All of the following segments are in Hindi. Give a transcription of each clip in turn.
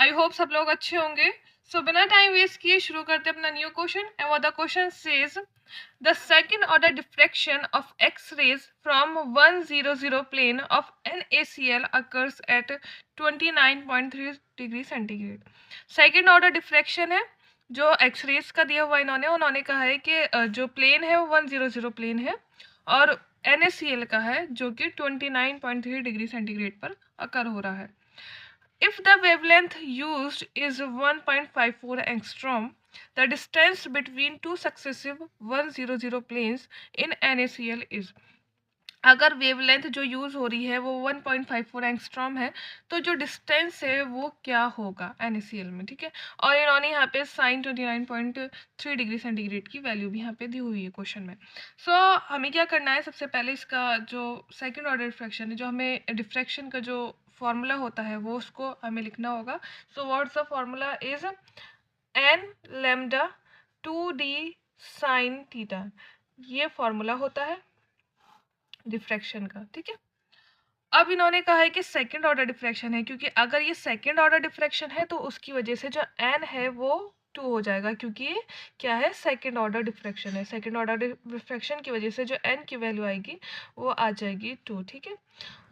आई होप सब लोग अच्छे होंगे। सो बिना टाइम वेस्ट किए शुरू करते हैं अपना new question. And what the question says, the second order diffraction of x rays from 100 plane of NaCl occurs at 29.3 degree centigrade. Second order diffraction है जो एक्स रेज का दिया हुआ उन्होंने कहा है कि जो प्लेन है वो 100 प्लेन है और NaCl का है जो कि 29.3 डिग्री सेंटीग्रेड पर अकर हो रहा है। If the wavelength used is 1.54 angstrom, the distance between two successive 100 planes in NaCl is, अगर वेवलेंथ जो यूज़ हो रही है वो 1.54 एंगस्ट्रॉम है तो जो डिस्टेंस है वो क्या होगा NaCl में, ठीक है। और इन्होंने यहाँ पे साइन 29.3 डिग्री सेंटीग्रेड की वैल्यू भी यहाँ पे दी हुई है क्वेश्चन में। सो हमें क्या करना है, सबसे पहले इसका जो सेकंड ऑर्डर डिफ्रैक्शन है, जो हमें डिफ्रैक्शन का जो फॉर्मूला होता है वो उसको हमें लिखना होगा। So what's the formula is n lambda 2d sine theta, ये फॉर्मूला होता है डिफ्रैक्शन का, ठीक है। अब इन्होंने कहा है कि सेकंड ऑर्डर डिफ्रैक्शन है, क्योंकि अगर ये सेकंड ऑर्डर डिफ्रैक्शन है तो उसकी वजह से जो n है वो 2 हो जाएगा, क्योंकि ये क्या है, सेकंड ऑर्डर डिफ्रैक्शन है। सेकंड ऑर्डर डिफ्रैक्शन की वजह से जो n की वैल्यू आएगी वो आ जाएगी 2, ठीक है।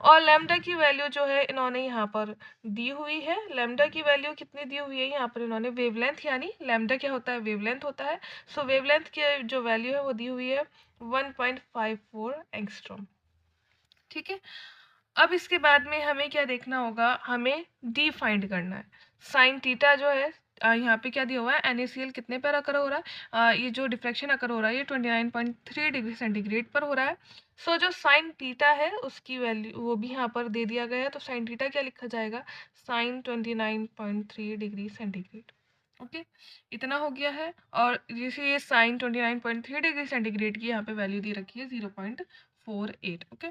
और लैम्डा की वैल्यू जो है इन्होंने यहाँ पर दी हुई है। लैम्डा की वैल्यू कितनी दी हुई है यहाँ पर इन्होंने, वेवलेंथ, यानी लैम्डा क्या होता है, वेवलेंथ होता है। सो वेवलेंथ की जो वैल्यू है वो दी हुई है 1.54 एंगस्ट्रॉम, ठीक है। अब इसके बाद में हमें क्या देखना होगा, हमें डी फाइंड करना है। साइन थीटा जो है यहाँ पे क्या दिया हुआ है, NaCl कितने पर अकर हो रहा है, ये जो डिफ्रैक्शन अकर हो रहा है ये 29.3 डिग्री सेंटीग्रेड पर हो रहा है। सो जो साइन थीटा है उसकी वैल्यू वो भी यहाँ पर दे दिया गया है। तो साइन थीटा क्या लिखा जाएगा, साइन 29.3 डिग्री सेंटीग्रेड। ओके, इतना हो गया है। और जैसे ये साइन 29.3 डिग्री सेंटीग्रेड की यहाँ पे वैल्यू दी रखी है 0.48। ओके,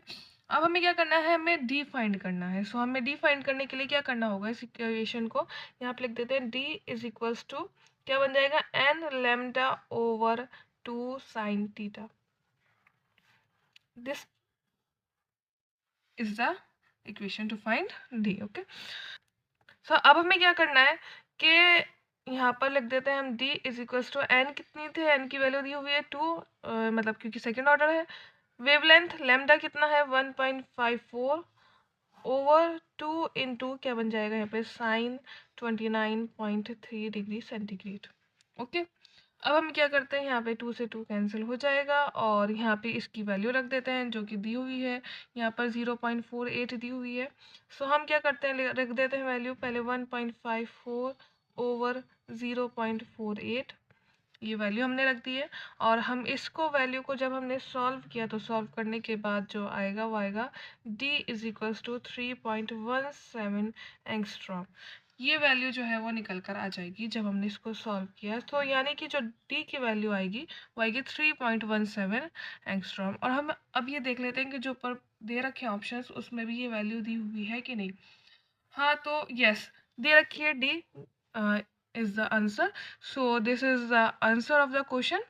अब हमें क्या करना है, हमें डी फाइंड करना है। सो हमें डी फाइंड करने के लिए क्या करना होगा, इस इक्वेशन को यहाँ पे लिख देते हैं। डी इज इक्वल्स टू क्या बन जाएगा, n lambda over 2 sine theta. This is the equation to find D. Okay, so अब हमें क्या करना है कि यहाँ पर लिख देते हैं हम d is equals to n, कितनी थी, एन की वैल्यू दी हुई है 2, मतलब क्योंकि सेकेंड ऑर्डर है। वेवलेंथ लैम्डा कितना है 1.54 ओवर 2 इंटू क्या बन जाएगा यहाँ पे, साइन 29.3 डिग्री सेंटीग्रेड। ओके, अब हम क्या करते हैं, यहाँ पे 2 से 2 कैंसिल हो जाएगा और यहाँ पे इसकी वैल्यू रख देते हैं जो कि दी हुई है यहाँ पर 0.48 दी हुई है। सो हम क्या करते हैं, रख देते हैं वैल्यू पहले 1.54 ओवर 0.48, ये वैल्यू हमने रख दी है। और हम इसको वैल्यू को जब हमने सॉल्व किया तो सॉल्व करने के बाद जो आएगा वो आएगा d is equals to 3.17 angstrom. ये वैल्यू जो है वो निकल कर आ जाएगी जब हमने इसको सॉल्व किया। तो यानी कि जो d की वैल्यू आएगी वो आएगी 3.17 एंगस्ट्रॉम। और हम अब ये देख लेते हैं कि जो ऊपर दे रखे हैं ऑप्शंस उसमें भी ये वैल्यू दी हुई है कि नहीं। हाँ, तो यस, दे रखी है d is the answer. So this is the answer of the question.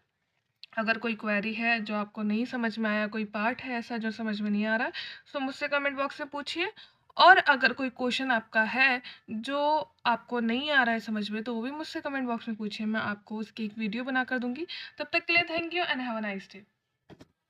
अगर कोई क्वेरी है जो आपको नहीं समझ में आया, कोई पार्ट है ऐसा जो समझ में नहीं आ रहा, सो मुझसे कमेंट बॉक्स में पूछिए। और अगर कोई क्वेश्चन आपका है जो आपको नहीं आ रहा है समझ में, तो वो भी मुझसे कमेंट बॉक्स में पूछिए, मैं आपको उसकी एक वीडियो बना कर दूंगी। तब तक के लिए thank you and have a nice day.